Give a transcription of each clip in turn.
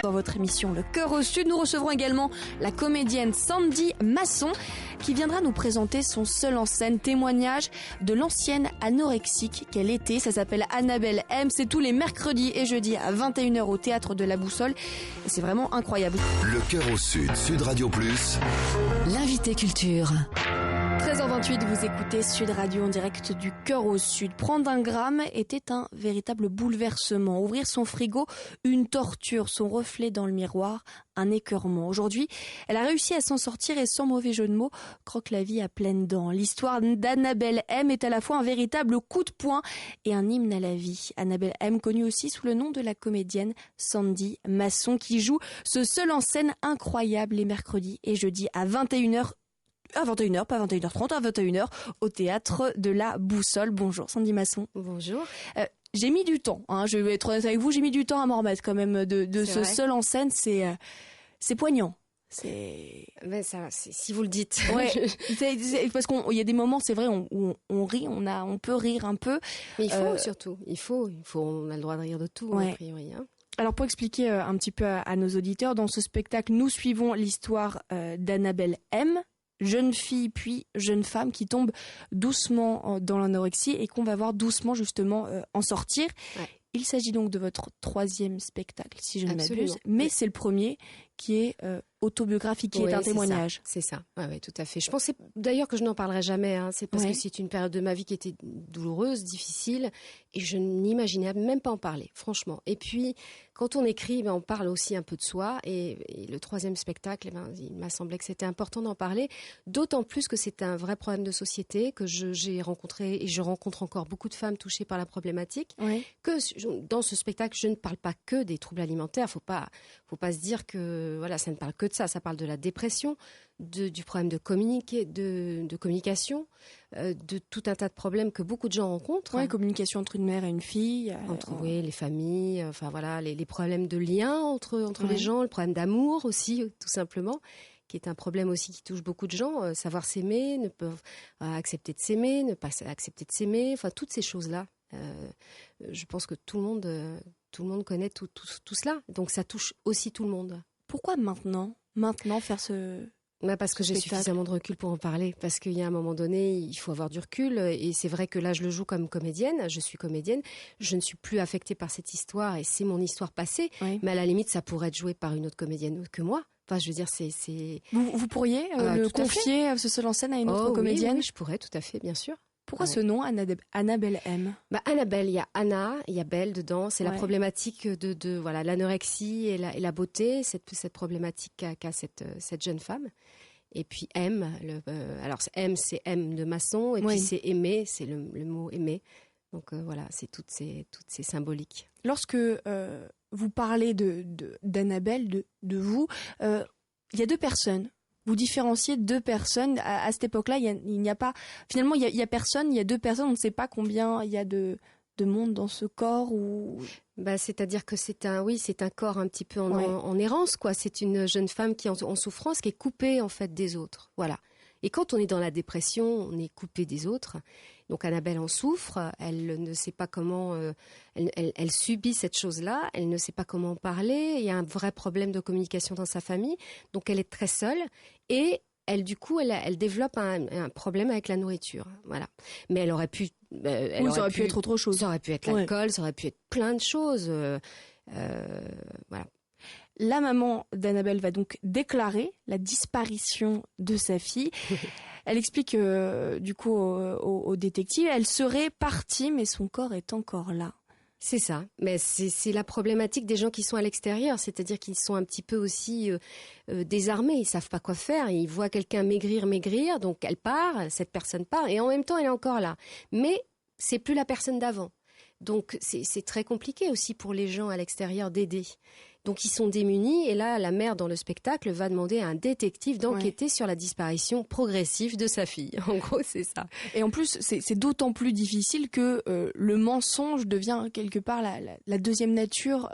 Dans votre émission Le Cœur au Sud, nous recevrons également la comédienne Sandy Masson qui viendra nous présenter son seul en scène témoignage de l'ancienne anorexique qu'elle était. Ça s'appelle Annabelle M. C'est tous les mercredis et jeudis à 21h au Théâtre de la Boussole. Et c'est vraiment incroyable. Le Cœur au Sud, Sud Radio Plus. L'invité culture. 13h28, vous écoutez Sud Radio en direct du Cœur au Sud. Prendre un gramme était un véritable bouleversement. Ouvrir son frigo, une torture. Son reflet dans le miroir, un écœurement. Aujourd'hui, elle a réussi à s'en sortir et sans mauvais jeu de mots, croque la vie à pleines dents. L'histoire d'Annabelle M est à la fois un véritable coup de poing et un hymne à la vie. Annabelle M, connue aussi sous le nom de la comédienne Sandy Masson, qui joue ce seul en scène incroyable les mercredis et jeudis à 21h. À 21h, pas 21h30, à 21h, au Théâtre de la Boussole. Bonjour Sandy Masson. Bonjour. J'ai mis du temps, je vais être honnête avec vous, j'ai mis du temps à m'en remettre quand même de ce seul en scène, c'est poignant. Ben ça, si vous le dites. Ouais, c'est parce qu'il y a des moments, c'est vrai, où on rit, on peut rire un peu. Mais il faut surtout, on a le droit de rire de tout, ouais. A priori. Alors pour expliquer un petit peu à nos auditeurs, dans ce spectacle, nous suivons l'histoire d'Annabelle M, jeune fille puis jeune femme qui tombe doucement dans l'anorexie et qu'on va voir doucement justement en sortir. Ouais. Il s'agit donc de votre 3e spectacle, si je ne m'abuse, mais c'est le premier qui est autobiographique, qui est un témoignage. C'est ça. Ouais, tout à fait. Je pensais d'ailleurs que je n'en parlerai jamais. C'est parce que c'est une période de ma vie qui était douloureuse, difficile, et je n'imaginais même pas en parler, franchement. Et puis, quand on écrit, on parle aussi un peu de soi. Et le 3e spectacle, il m'a semblé que c'était important d'en parler, d'autant plus que c'est un vrai problème de société, que j'ai rencontré et je rencontre encore beaucoup de femmes touchées par la problématique. Oui. Que dans ce spectacle, je ne parle pas que des troubles alimentaires. Faut pas se dire que voilà, ça ne parle que de ça. Ça parle de la dépression, du problème de communication, de tout un tas de problèmes que beaucoup de gens rencontrent. Oui, communication entre une mère et une fille. Oui, les familles, les problèmes de lien entre les gens, le problème d'amour aussi, tout simplement, qui est un problème aussi qui touche beaucoup de gens. Savoir s'aimer, ne pas accepter de s'aimer, ne pas accepter de s'aimer, toutes ces choses-là. Je pense que tout le monde connaît tout cela, donc ça touche aussi tout le monde. Pourquoi maintenant faire ce parce que j'ai suffisamment de recul pour en parler, parce qu'il y a un moment donné, il faut avoir du recul, et c'est vrai que là je le joue comme comédienne, je suis comédienne, je ne suis plus affectée par cette histoire et c'est mon histoire passée, mais à la limite ça pourrait être joué par une autre comédienne que moi. Enfin, je veux dire, c'est... Vous pourriez le confier, ce seul en scène à une autre comédienne? Oui, je pourrais, tout à fait, bien sûr. Pourquoi ce nom, Annabelle M? Annabelle, il y a Anna, il y a Belle dedans. C'est la problématique de l'anorexie et la beauté, cette problématique qu'a cette jeune femme. Et puis M, alors M, c'est M de maçon, et puis c'est aimer, c'est le mot aimer. Donc voilà, c'est toutes ces symboliques. Lorsque vous parlez d'Annabelle, de vous, il y a 2 personnes. Vous différenciez 2 personnes. À cette époque-là, il n'y a pas... Finalement, il y a personne, il y a 2 personnes. On ne sait pas combien il y a de monde dans ce corps ou... C'est-à-dire que c'est un corps un petit peu en errance, quoi. C'est une jeune femme qui est en souffrance, qui est coupée, en fait, des autres. Voilà. Et quand on est dans la dépression, on est coupé des autres. Donc Annabelle en souffre, elle ne sait pas comment, elle subit cette chose-là, elle ne sait pas comment parler, il y a un vrai problème de communication dans sa famille, donc elle est très seule et elle développe un problème avec la nourriture, voilà. Mais elle aurait pu... ça aurait pu être autre chose. Ça aurait pu être l'alcool, ça aurait pu être plein de choses, voilà. La maman d'Annabelle va donc déclarer la disparition de sa fille. Elle explique du coup au détective, elle serait partie mais son corps est encore là. C'est ça, mais c'est la problématique des gens qui sont à l'extérieur, c'est-à-dire qu'ils sont un petit peu aussi désarmés, ils savent pas quoi faire, ils voient quelqu'un maigrir, donc elle part, cette personne part et en même temps elle est encore là. Mais c'est plus la personne d'avant. Donc c'est très compliqué aussi pour les gens à l'extérieur d'aider. Donc ils sont démunis et là la mère dans le spectacle va demander à un détective d'enquêter sur la disparition progressive de sa fille. En gros c'est ça. Et en plus c'est d'autant plus difficile que le mensonge devient quelque part la deuxième nature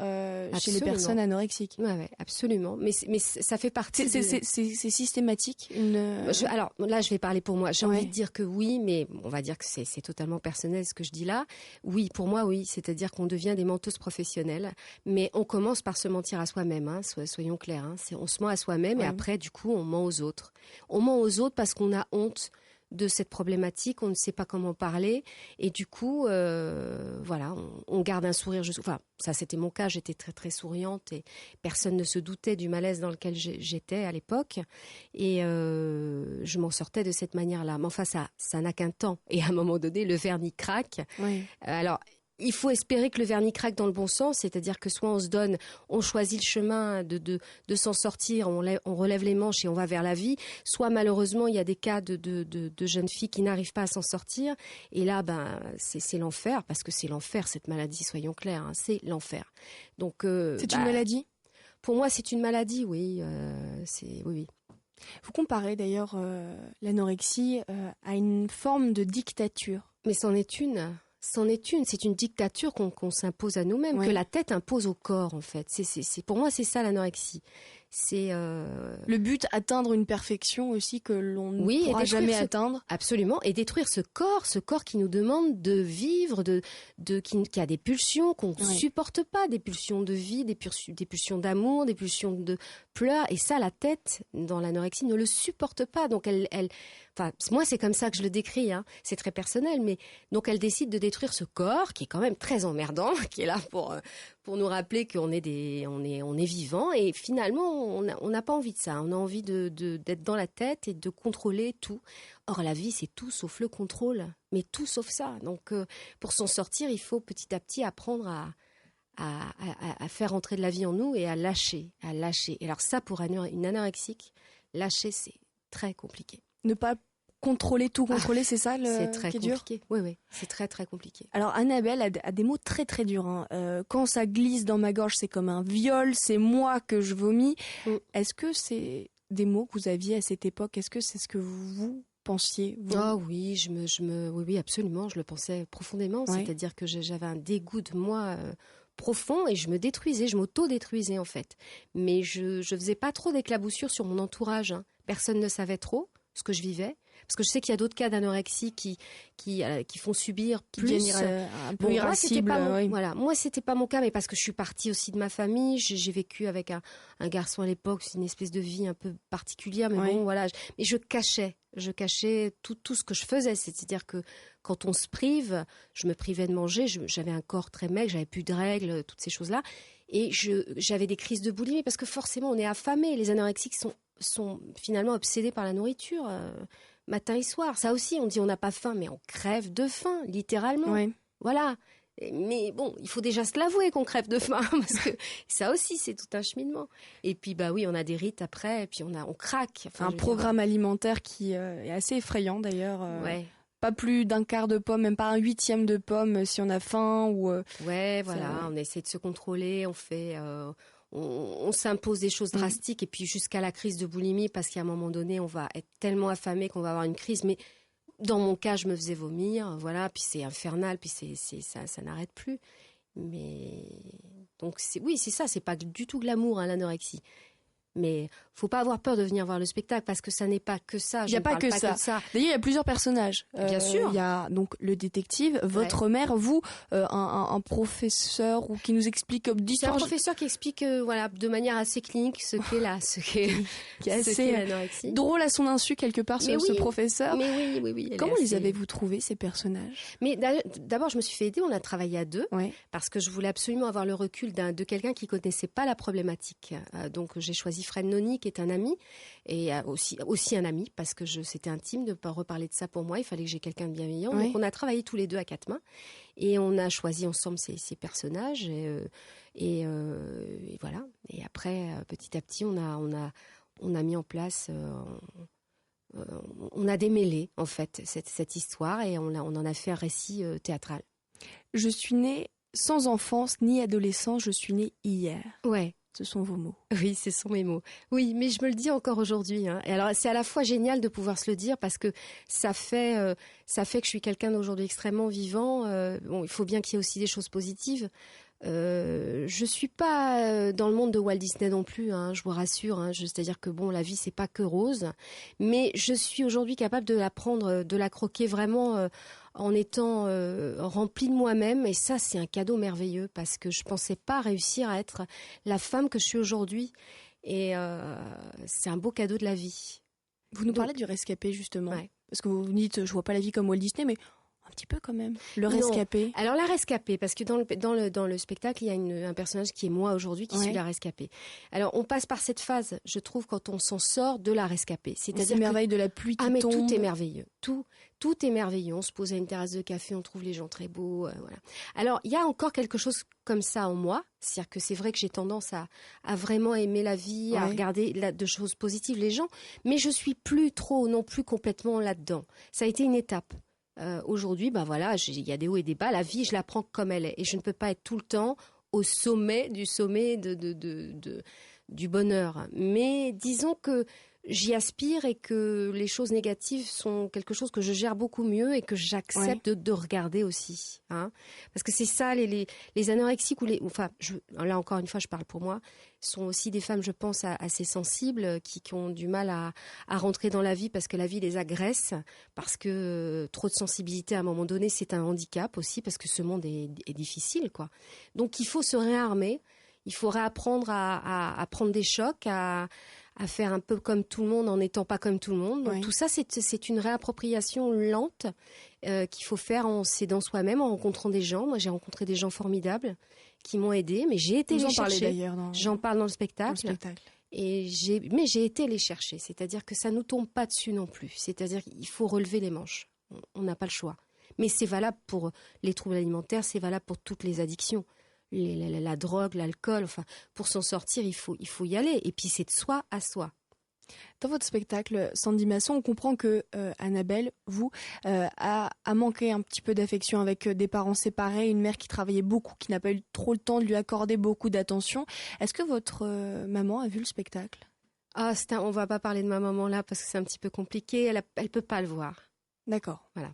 chez les personnes anorexiques. Ouais, absolument. Mais ça fait partie. C'est systématique. Alors là je vais parler pour moi. J'ai envie de dire que oui, mais on va dire que c'est totalement personnel ce que je dis là. Oui, pour moi oui, c'est-à-dire qu'on devient des menteuses professionnelles, mais on commence par se mentir à soi-même, hein, soyons clairs. Hein. On se ment à soi-même et Ouais. après, du coup, on ment aux autres. On ment aux autres parce qu'on a honte de cette problématique, on ne sait pas comment parler et du coup, voilà, on garde un sourire. Enfin, ça c'était mon cas, j'étais très très souriante et personne ne se doutait du malaise dans lequel j'étais à l'époque et je m'en sortais de cette manière-là. Mais enfin, ça n'a qu'un temps et à un moment donné, le vernis craque. Ouais. Alors, il faut espérer que le vernis craque dans le bon sens, c'est-à-dire que soit on choisit le chemin de s'en sortir, on relève les manches et on va vers la vie, soit malheureusement il y a des cas de jeunes filles qui n'arrivent pas à s'en sortir, et là c'est l'enfer, parce que c'est l'enfer cette maladie, soyons clairs, hein, c'est l'enfer. Donc C'est une maladie ? Pour moi c'est une maladie, oui, oui. Vous comparez d'ailleurs l'anorexie à une forme de dictature. Mais c'en est une. C'est une dictature qu'on s'impose à nous-mêmes, Ouais. que la tête impose au corps en fait. Pour moi c'est ça l'anorexie. C'est Le but, atteindre une perfection aussi que l'on ne Oui, et pourra détruire jamais ce- atteindre. absolument, et détruire ce corps qui nous demande de vivre, qui a des pulsions qu'on ne Ouais. supporte pas, des pulsions de vie, des pulsions d'amour, des pulsions de pleurs, et ça la tête dans l'anorexie ne le supporte pas. Donc enfin moi c'est comme ça que je le décris, hein. C'est très personnel, mais donc elle décide de détruire ce corps qui est quand même très emmerdant, qui est là pour nous rappeler qu'on est on est vivant, et finalement on n'a pas envie de ça. On a envie d'être dans la tête et de contrôler tout. Or la vie c'est tout sauf le contrôle, mais tout sauf ça. Donc pour s'en sortir, il faut petit à petit apprendre à faire entrer de la vie en nous et à lâcher. Et alors ça, pour une anorexique, lâcher c'est très compliqué. Ne pas contrôler, tout contrôler, c'est ça C'est très qui est dur ? compliqué. Oui, c'est très très compliqué. Alors Annabelle a des mots très très durs. Hein. Quand ça glisse dans ma gorge, c'est comme un viol, c'est moi que je vomis. Mm. Est-ce que c'est des mots que vous aviez à cette époque ? Est-ce que c'est ce que vous pensiez vous ? Ah oui, oui, absolument, je le pensais profondément. Ouais. C'est-à-dire que j'avais un dégoût de moi profond et je me détruisais, je m'auto-détruisais en fait. Mais je faisais pas trop d'éclaboussures sur mon entourage. Hein. Personne ne savait trop ce que je vivais. Parce que je sais qu'il y a d'autres cas d'anorexie qui font subir Qui plus. deviennent un peu Bon, moi, c'était irascibles, pas mon, oui. voilà, moi c'était pas mon cas, mais parce que je suis partie aussi de ma famille, j'ai vécu avec un garçon à l'époque, c'est une espèce de vie un peu particulière, mais Oui. bon voilà, mais je cachais tout ce que je faisais, c'est-à-dire que quand on se prive, je me privais de manger, j'avais un corps très maigre, j'avais plus de règles, toutes ces choses-là, et j'avais des crises de boulimie parce que forcément on est affamé, les anorexiques sont finalement obsédés par la nourriture. Matin et soir. Ça aussi, on dit on n'a pas faim, mais on crève de faim, littéralement. Ouais. Voilà. Mais bon, il faut déjà se l'avouer qu'on crève de faim, parce que ça aussi, c'est tout un cheminement. Et puis, bah oui, on a des rites après, et puis on craque. Enfin, Un je veux programme alimentaire qui est assez effrayant d'ailleurs. dire, ouais. Pas plus d'un quart de pomme, même pas un huitième de pomme si on a faim ou. Ouais, voilà, on essaie de se contrôler, on s'impose des choses drastiques, et puis jusqu'à la crise de boulimie, parce qu'à un moment donné, on va être tellement affamé qu'on va avoir une crise. Mais dans mon cas, je me faisais vomir, voilà, puis c'est infernal, puis ça n'arrête plus. Mais donc oui, c'est ça, c'est pas du tout glamour, hein, l'anorexie. Mais faut pas avoir peur de venir voir le spectacle parce que ça n'est pas que ça. Il n'y a pas que ça. D'ailleurs, il y a plusieurs personnages. Bien sûr. Il y a donc le détective, votre mère, vous, un professeur ou qui nous explique C'est un d'histoire. professeur qui explique voilà, de manière assez clinique ce qu'est qui est assez l'anorexie. drôle à son insu quelque part, ce professeur. Mais oui. Comment les avez-vous trouvés, ces personnages ? Mais d'abord, je me suis fait aider, on a travaillé à deux, Ouais. parce que je voulais absolument avoir le recul de quelqu'un qui connaissait pas la problématique. Donc j'ai choisi Fred Noni, qui est un ami, et aussi un ami, parce que c'était intime de pas reparler de ça pour moi, il fallait que j'ai quelqu'un de bienveillant. Ouais. Donc on a travaillé tous les deux à quatre mains, et on a choisi ensemble ces personnages, et voilà. Et après, petit à petit, on a mis en place... on a démêlé en fait cette histoire et on en a fait un récit théâtral. Je suis née sans enfance ni adolescence, je suis née hier. Ouais. Ce sont vos mots. Oui, ce sont mes mots. Oui, mais je me le dis encore aujourd'hui. Hein. Et alors, c'est à la fois génial de pouvoir se le dire parce que ça fait que je suis quelqu'un d'aujourd'hui extrêmement vivant. Bon, il faut bien qu'il y ait aussi des choses positives. Je suis pas dans le monde de Walt Disney non plus, hein, je vous rassure. Hein, c'est-à-dire que bon, la vie c'est pas que rose, mais je suis aujourd'hui capable de la prendre, de la croquer vraiment en étant remplie de moi-même. Et ça, c'est un cadeau merveilleux parce que je pensais pas réussir à être la femme que je suis aujourd'hui. Et c'est un beau cadeau de la vie. Vous nous parlez du rescapé, justement. Ouais. Parce que vous vous dites, je vois pas la vie comme Walt Disney, mais un petit peu quand même. Le rescapé. Alors la rescapée, parce que dans le spectacle, il y a un personnage qui est moi aujourd'hui, qui suis la rescapée. Alors on passe par cette phase, je trouve, quand on s'en sort de la rescapée. C'est merveille de la pluie qui tombe. Tout est merveilleux. Tout est merveilleux. On se pose à une terrasse de café, on trouve les gens très beaux. Voilà. Alors il y a encore quelque chose comme ça en moi. C'est-à-dire que c'est vrai que j'ai tendance à vraiment aimer la vie, à regarder de choses positives les gens, mais je suis plus trop, non plus complètement là-dedans. Ça a été une étape. Aujourd'hui, il y a des hauts et des bas. La vie, je la prends comme elle est. Et je ne peux pas être tout le temps au sommet du bonheur. Mais disons que j'y aspire et que les choses négatives sont quelque chose que je gère beaucoup mieux et que j'accepte de regarder aussi. Hein. Parce que c'est ça, les anorexiques là encore une fois, je parle pour moi, sont aussi des femmes, je pense, assez sensibles, qui ont du mal à rentrer dans la vie parce que la vie les agresse, parce que trop de sensibilité à un moment donné, c'est un handicap aussi, parce que ce monde est difficile, quoi. Donc il faut se réarmer, il faut réapprendre à prendre des chocs, à faire un peu comme tout le monde en n'étant pas comme tout le monde. Donc tout ça, c'est une réappropriation lente qu'il faut faire en s'aidant soi-même, en rencontrant des gens. Moi, j'ai rencontré des gens formidables qui m'ont aidée, mais j'ai été les chercher. J'en parle dans le spectacle. Mais j'ai été les chercher. C'est-à-dire que ça nous tombe pas dessus non plus. C'est-à-dire qu'il faut relever les manches. On n'a pas le choix. Mais c'est valable pour les troubles alimentaires, c'est valable pour toutes les addictions. La drogue, l'alcool, enfin, pour s'en sortir, il faut y aller. Et puis, c'est de soi à soi. Dans votre spectacle, Sandy Masson, on comprend que Annabelle, vous, a manqué un petit peu d'affection avec des parents séparés, une mère qui travaillait beaucoup, qui n'a pas eu trop le temps de lui accorder beaucoup d'attention. Est-ce que votre maman a vu le spectacle ? On va pas parler de ma maman là parce que c'est un petit peu compliqué. Elle peut pas le voir. D'accord. Voilà.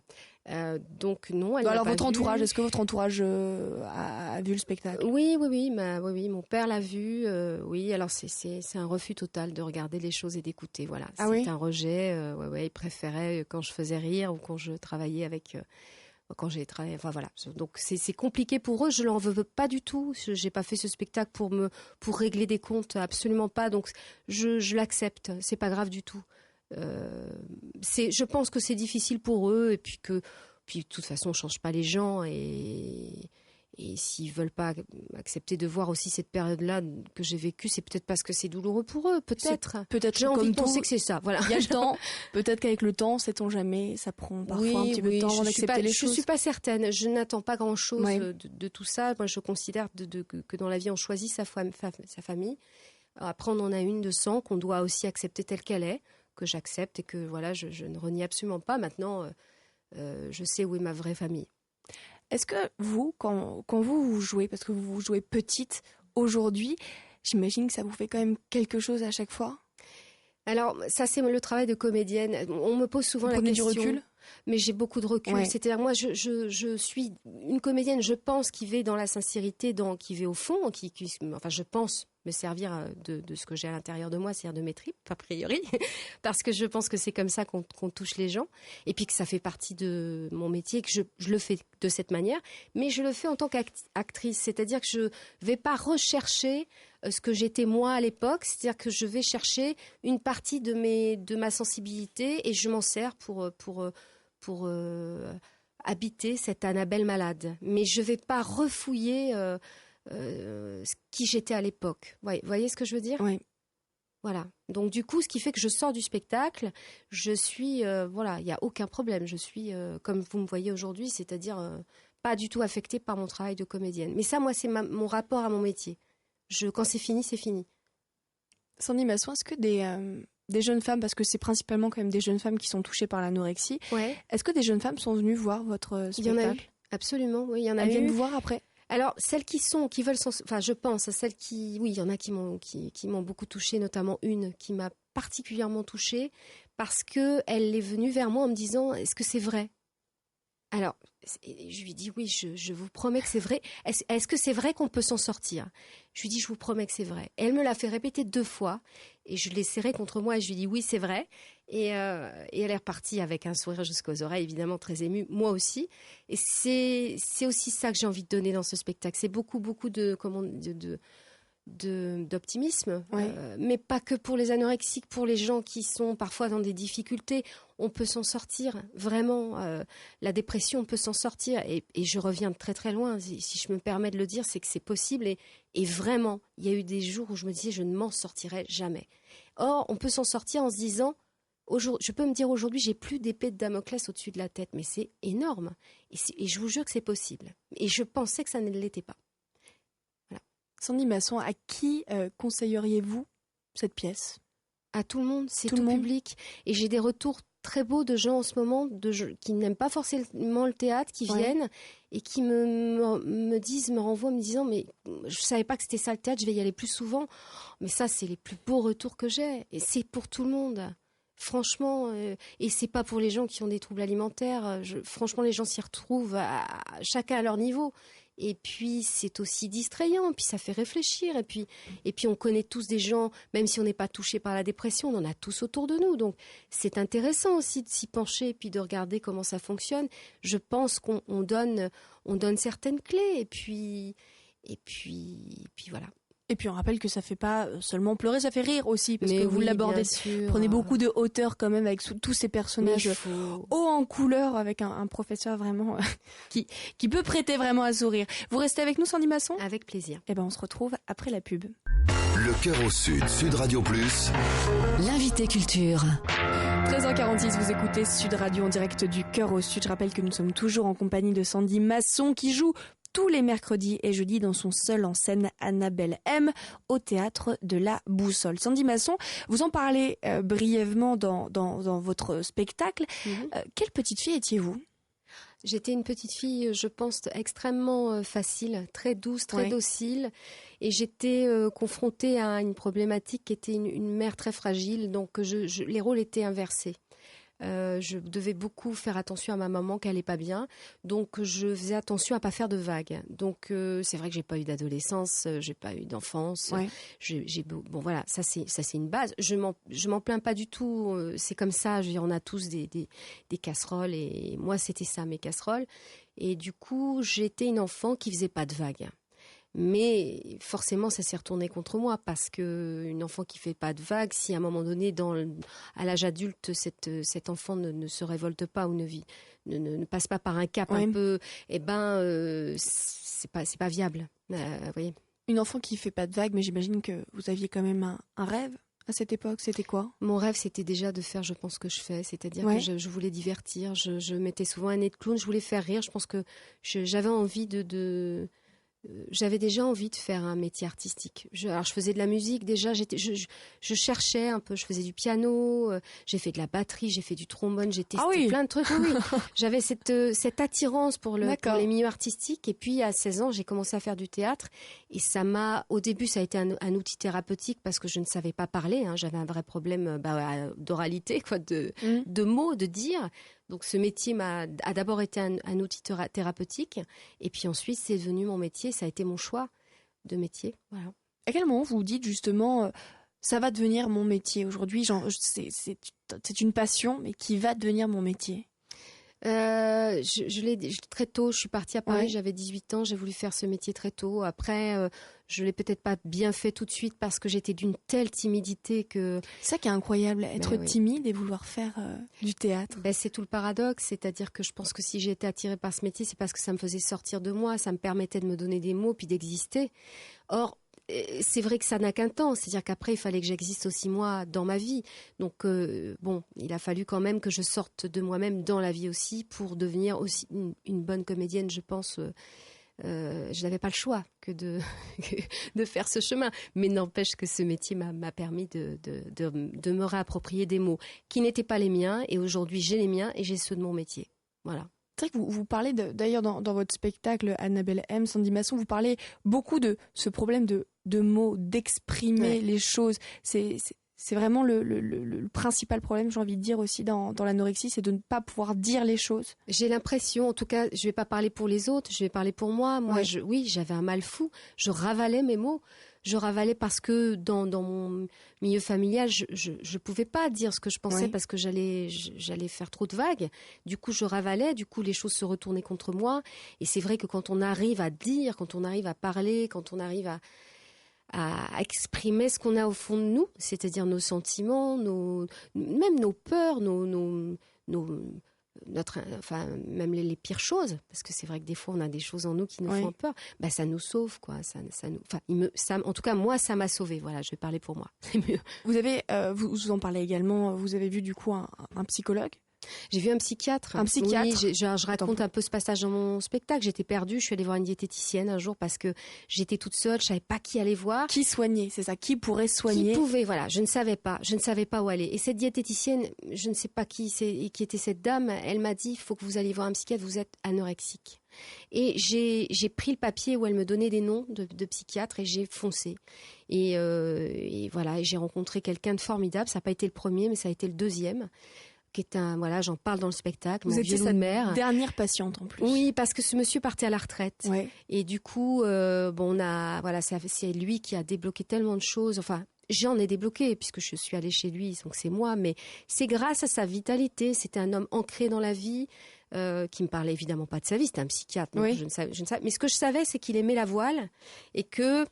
Donc non, elle. Alors votre entourage, est-ce que votre entourage a vu le spectacle ? Oui, mon père l'a vu. Oui, alors c'est un refus total de regarder les choses et d'écouter. Voilà, c'est un rejet. Il préférait quand je faisais rire ou quand je travaillais avec. Quand j'ai travaillé, enfin voilà. Donc c'est compliqué pour eux. Je leur veux pas du tout. J'ai pas fait ce spectacle pour régler des comptes, absolument pas. Donc je l'accepte. C'est pas grave du tout. Je pense que c'est difficile pour eux et puis de toute façon on change pas les gens et s'ils veulent pas accepter de voir aussi cette période-là que j'ai vécue, c'est peut-être parce que c'est douloureux pour eux, peut-être j'ai envie de penser que c'est ça. Voilà. Il y a le temps, peut-être qu'avec le temps, sait-on jamais, ça prend parfois un petit peu de temps avant d'accepter les choses. Je suis pas certaine, je n'attends pas grand-chose de tout ça. Moi je considère que dans la vie on choisit sa famille. Après on en a une de sang qu'on doit aussi accepter telle qu'elle est, que j'accepte et que voilà, je ne renie absolument pas. Maintenant, je sais où est ma vraie famille. Est-ce que vous, quand vous jouez, parce que vous jouez petite aujourd'hui, j'imagine que ça vous fait quand même quelque chose à chaque fois ? Alors, ça c'est le travail de comédienne. On me pose souvent la question. Du recul ? Mais j'ai beaucoup de recul. Ouais. C'est-à-dire, moi, je suis une comédienne, je pense, qui va dans la sincérité, qui va au fond, enfin, je pense me servir de ce que j'ai à l'intérieur de moi, c'est-à-dire de mes tripes, a priori, parce que je pense que c'est comme ça qu'on touche les gens, et puis que ça fait partie de mon métier, que je le fais de cette manière, mais je le fais en tant qu'actrice, c'est-à-dire que je vais pas rechercher ce que j'étais moi à l'époque, c'est-à-dire que je vais chercher une partie de ma sensibilité, et je m'en sers pour habiter cette Annabelle malade. Mais je vais pas refouiller qui j'étais à l'époque. Vous voyez ce que je veux dire ? Oui. Voilà. Donc du coup, ce qui fait que je sors du spectacle, je suis, il n'y a aucun problème. Je suis, comme vous me voyez aujourd'hui, c'est-à-dire pas du tout affectée par mon travail de comédienne. Mais ça, moi, c'est mon rapport à mon métier. Quand c'est fini, c'est fini. Sandy Masson, est-ce que des jeunes femmes, parce que c'est principalement quand même des jeunes femmes qui sont touchées par l'anorexie, est-ce que des jeunes femmes sont venues voir votre spectacle ? Il y en a eu, absolument, oui, il y en a eu. Elles viennent vous voir après ? Alors, celles qui veulent, je pense à celles oui, il y en a qui m'ont beaucoup touchée, notamment une qui m'a particulièrement touchée parce que elle est venue vers moi en me disant, est-ce que c'est vrai ? Alors, Et je lui dis oui, je vous promets que c'est vrai. Est-ce que c'est vrai qu'on peut s'en sortir? Je lui dis je vous promets que c'est vrai. Et elle me l'a fait répéter 2 fois et je l'ai serré contre moi et je lui dis oui c'est vrai. Et elle est repartie avec un sourire jusqu'aux oreilles, évidemment très émue, moi aussi. Et c'est aussi ça que j'ai envie de donner dans ce spectacle. C'est beaucoup d'optimisme, mais pas que pour les anorexiques, pour les gens qui sont parfois dans des difficultés. On peut s'en sortir, vraiment. La dépression, on peut s'en sortir. Et je reviens de très très loin, si je me permets de le dire, c'est que c'est possible. Et vraiment, il y a eu des jours où je me disais, je ne m'en sortirai jamais. Or, on peut s'en sortir en se disant, je peux me dire aujourd'hui, j'ai plus d'épée de Damoclès au-dessus de la tête, mais c'est énorme. Et je vous jure que c'est possible. Et je pensais que ça ne l'était pas. Sandy Masson, à qui conseilleriez-vous cette pièce? À tout le monde, c'est tout public. Et j'ai des retours très beaux de gens en ce moment, qui n'aiment pas forcément le théâtre, qui viennent et qui me disent, me renvoient me disant, mais je savais pas que c'était ça le théâtre, je vais y aller plus souvent. Mais ça, c'est les plus beaux retours que j'ai. Et c'est pour tout le monde. Franchement, et c'est pas pour les gens qui ont des troubles alimentaires. Franchement, les gens s'y retrouvent chacun à leur niveau. Et puis c'est aussi distrayant, puis ça fait réfléchir. Et puis on connaît tous des gens, même si on n'est pas touché par la dépression, on en a tous autour de nous. Donc c'est intéressant aussi de s'y pencher et puis de regarder comment ça fonctionne. Je pense qu'on donne certaines clés. Et puis voilà. Et puis on rappelle que ça fait pas seulement pleurer, ça fait rire aussi, parce que vous oui, l'abordez. Prenez beaucoup de hauteur quand même avec tous ces personnages hauts en couleur, avec un professeur vraiment qui peut prêter vraiment à sourire. Vous restez avec nous, Sandy Masson ? Avec plaisir. Et on se retrouve après la pub. Le Cœur au Sud, Sud Radio Plus. L'invité culture. 13h46, vous écoutez Sud Radio en direct du Cœur au Sud. Je rappelle que nous sommes toujours en compagnie de Sandy Masson qui joue tous les mercredis et jeudis dans son seul en scène Annabelle M au théâtre de la Boussole. Sandy Masson, vous en parlez brièvement dans votre spectacle. Quelle petite fille étiez-vous ? J'étais une petite fille, je pense, extrêmement facile, très douce, très docile. Et j'étais confrontée à une problématique qui était une mère très fragile. Donc les rôles étaient inversés. Je devais beaucoup faire attention à ma maman qu'elle n'est pas bien, donc je faisais attention à pas faire de vagues. Donc c'est vrai que j'ai pas eu d'adolescence, j'ai pas eu d'enfance. Bon voilà, ça c'est une base. Je m'en plains pas du tout. C'est comme ça. Je veux dire, on a tous des casseroles et moi c'était ça mes casseroles. Et du coup j'étais une enfant qui faisait pas de vagues. Mais forcément, ça s'est retourné contre moi parce que une enfant qui fait pas de vagues, si à un moment donné, à l'âge adulte, cet enfant ne se révolte pas ou ne passe pas par un cap un peu, c'est pas viable. Voyez. Une enfant qui fait pas de vagues, mais j'imagine que vous aviez quand même un rêve à cette époque. C'était quoi ? Mon rêve, c'était déjà de faire, je pense, ce que je fais, c'est-à-dire que je voulais divertir. Je mettais souvent un nez de clown, je voulais faire rire. Je pense que j'avais envie j'avais déjà envie de faire un métier artistique. Alors je faisais de la musique déjà, je cherchais un peu, je faisais du piano, j'ai fait de la batterie, j'ai fait du trombone, j'ai testé plein de trucs. Oui. J'avais cette attirance pour les milieux artistiques et puis à 16 ans, j'ai commencé à faire du théâtre et au début ça a été un outil thérapeutique parce que je ne savais pas parler, j'avais un vrai problème d'oralité, de mots, de dire. Donc ce métier a d'abord été un outil thérapeutique et puis ensuite c'est devenu mon métier, ça a été mon choix de métier. Voilà. À quel moment vous vous dites justement ça va devenir mon métier aujourd'hui, c'est une passion mais qui va devenir mon métier? Je l'ai très tôt, je suis partie à Paris, j'avais 18 ans, j'ai voulu faire ce métier très tôt. Après, je l'ai peut-être pas bien fait tout de suite parce que j'étais d'une telle timidité que... C'est ça qui est incroyable, être timide et vouloir faire du théâtre. C'est tout le paradoxe, c'est-à-dire que je pense que si j'ai été attirée par ce métier, c'est parce que ça me faisait sortir de moi, ça me permettait de me donner des mots puis d'exister. Or, c'est vrai que ça n'a qu'un temps, c'est-à-dire qu'après il fallait que j'existe aussi moi dans ma vie, donc il a fallu quand même que je sorte de moi-même dans la vie aussi pour devenir aussi une bonne comédienne, je pense. Je n'avais pas le choix que de faire ce chemin, mais n'empêche que ce métier m'a permis de me réapproprier des mots qui n'étaient pas les miens, et aujourd'hui j'ai les miens et j'ai ceux de mon métier. Voilà. C'est vrai que vous parlez d'ailleurs dans votre spectacle Annabelle M, Sandy Masson, vous parlez beaucoup de ce problème de mots, d'exprimer les choses. C'est vraiment le principal problème, j'ai envie de dire aussi dans l'anorexie, c'est de ne pas pouvoir dire les choses. J'ai l'impression, en tout cas, je vais pas parler pour les autres, je vais parler pour moi. Moi, Ouais. oui, j'avais un mal fou. Je ravalais mes mots. Je ravalais parce que dans mon milieu familial, je pouvais pas dire ce que je pensais Ouais. parce que j'allais faire trop de vagues. Du coup, je ravalais. Du coup, les choses se retournaient contre moi. Et c'est vrai que quand on arrive à dire, quand on arrive à parler, quand on arrive à exprimer ce qu'on a au fond de nous, c'est-à-dire nos sentiments, même nos peurs, même les pires choses, parce que c'est vrai que des fois on a des choses en nous qui nous Oui. font peur. Bah ça nous sauve, quoi. En tout cas moi ça m'a sauvé. Voilà, je vais parler pour moi. C'est mieux. Vous avez, vous en parlez également, vous avez vu du coup un psychologue. J'ai vu un psychiatre. Un psychiatre. Oui, je raconte un peu ce passage dans mon spectacle. J'étais perdue, je suis allée voir une diététicienne un jour parce que j'étais toute seule, je savais pas qui aller voir. Qui soignait, c'est ça, qui pourrait soigner. Qui pouvait, voilà, je ne savais pas où aller. Et cette diététicienne, je ne sais pas qui était cette dame, elle m'a dit, il faut que vous alliez voir un psychiatre, vous êtes anorexique. Et j'ai pris le papier où elle me donnait des noms de psychiatres et j'ai foncé. Et voilà, et j'ai rencontré quelqu'un de formidable, ça n'a pas été le premier, mais ça a été le deuxième. Qui est j'en parle dans le spectacle. Vous étiez sa dernière patiente en plus. Oui, parce que ce monsieur partait à la retraite. Ouais. Et du coup, c'est lui qui a débloqué tellement de choses. Enfin, j'en ai débloqué puisque je suis allée chez lui, donc c'est moi. Mais c'est grâce à sa vitalité. C'était un homme ancré dans la vie, qui me parlait évidemment pas de sa vie. C'était un psychiatre. Donc Oui. je ne savais. Mais ce que je savais, c'est qu'il aimait la voile et que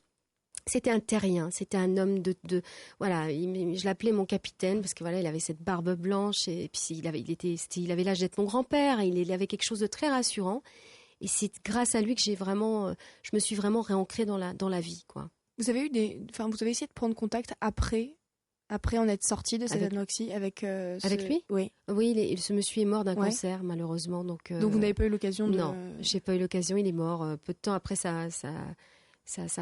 c'était un terrien, c'était un homme je l'appelais mon capitaine parce que voilà, il avait cette barbe blanche et puis il avait l'âge d'être mon grand-père, et il avait quelque chose de très rassurant et c'est grâce à lui que je me suis vraiment réancrée dans la vie, quoi. Vous avez vous avez essayé de prendre contact après en être sorti de cette anorexie avec lui? Oui. Oui, ce monsieur est mort d'un Ouais. cancer malheureusement, donc vous n'avez pas eu l'occasion de... Non, j'ai pas eu l'occasion, il est mort peu de temps après sa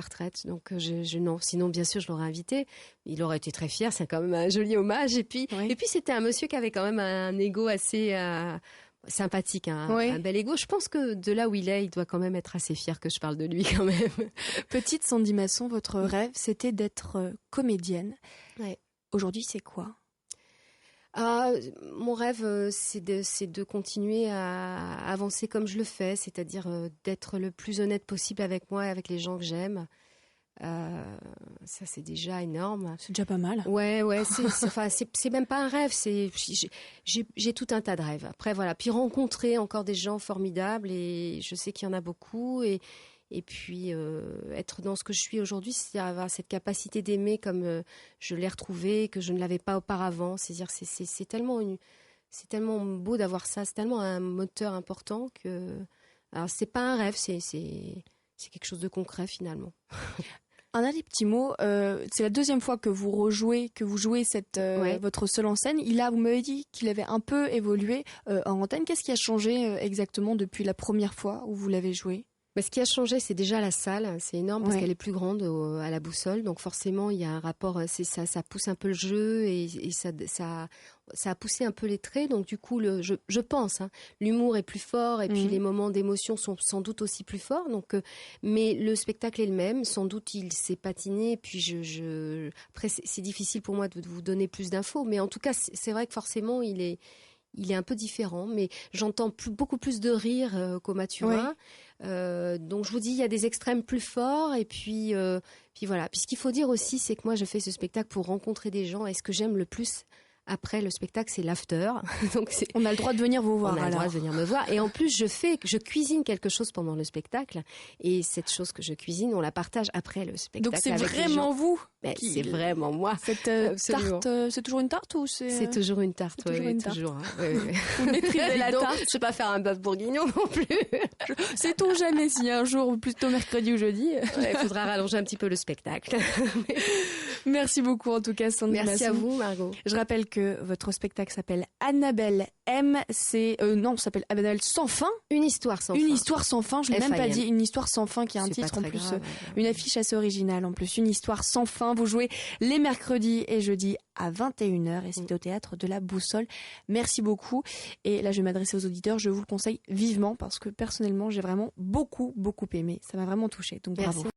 retraite, donc non. Sinon, bien sûr, je l'aurais invité. Il aurait été très fier. C'est quand même un joli hommage. Et puis c'était un monsieur qui avait quand même un ego assez sympathique, un bel ego. Je pense que de là où il est, il doit quand même être assez fier que je parle de lui quand même. Petite Sandy Masson, votre rêve, c'était d'être comédienne. Ouais. Aujourd'hui, c'est quoi ? Mon rêve, c'est de continuer à avancer comme je le fais, c'est-à-dire d'être le plus honnête possible avec moi et avec les gens que j'aime. Ça, c'est déjà énorme. C'est déjà pas mal. Ouais, c'est même pas un rêve. J'ai tout un tas de rêves. Après, voilà. Puis rencontrer encore des gens formidables, et je sais qu'il y en a beaucoup, et puis être dans ce que je suis aujourd'hui, c'est avoir cette capacité d'aimer comme je l'ai retrouvée, que je ne l'avais pas auparavant. C'est-à-dire, c'est tellement beau d'avoir ça. C'est tellement un moteur important que. Alors, c'est pas un rêve, c'est quelque chose de concret finalement. Un dernier petit mot, c'est la deuxième fois que vous jouez votre seul en scène. Vous m'avez dit qu'il avait un peu évolué en antenne. Qu'est-ce qui a changé exactement depuis la première fois où vous l'avez joué ? Mais ce qui a changé, c'est déjà la salle. C'est énorme parce qu'elle est plus grande à la Boussole. Donc forcément, il y a un rapport. Ça pousse un peu le jeu et ça a poussé un peu les traits. Donc du coup, je pense, l'humour est plus fort et puis les moments d'émotion sont sans doute aussi plus forts. Donc, mais le spectacle est le même. Sans doute, il s'est patiné. Puis après, c'est difficile pour moi de vous donner plus d'infos. Mais en tout cas, c'est vrai que forcément, il est un peu différent, mais j'entends beaucoup plus de rire qu'au Maturin. Donc je vous dis, il y a des extrêmes plus forts, et puis voilà. Puis ce qu'il faut dire aussi, c'est que moi je fais ce spectacle pour rencontrer des gens, et ce que j'aime le plus après le spectacle, c'est l'after. Donc on a le droit de venir vous voir. On a le droit de venir me voir. Et en plus, je cuisine quelque chose pendant le spectacle. Et cette chose que je cuisine, on la partage après le spectacle. Donc c'est vraiment vous. C'est vraiment moi. Cette tarte, c'est toujours une tarte ou c'est... C'est toujours une tarte. C'est toujours une tarte. Toujours. Vous maîtrisez la tarte. Je ne sais pas faire un bœuf bourguignon non plus. Sait-on jamais si un jour, plutôt mercredi ou jeudi. Il faudra rallonger un petit peu le spectacle. Merci beaucoup en tout cas, Sandy Masson. Merci à vous, Margot. Je rappelle que votre spectacle s'appelle Annabelle M. Ça s'appelle Annabelle sans fin. Une histoire sans fin. Une histoire sans fin, je l'ai même pas dit. Une histoire sans fin, qui est un titre en plus, grave. Une affiche assez originale en plus. Une histoire sans fin. Vous jouez les mercredis et jeudis à 21h et c'est au théâtre de la Boussole. Merci beaucoup. Et là, je vais m'adresser aux auditeurs. Je vous le conseille vivement parce que personnellement, j'ai vraiment beaucoup aimé. Ça m'a vraiment touchée. Donc bravo. Merci.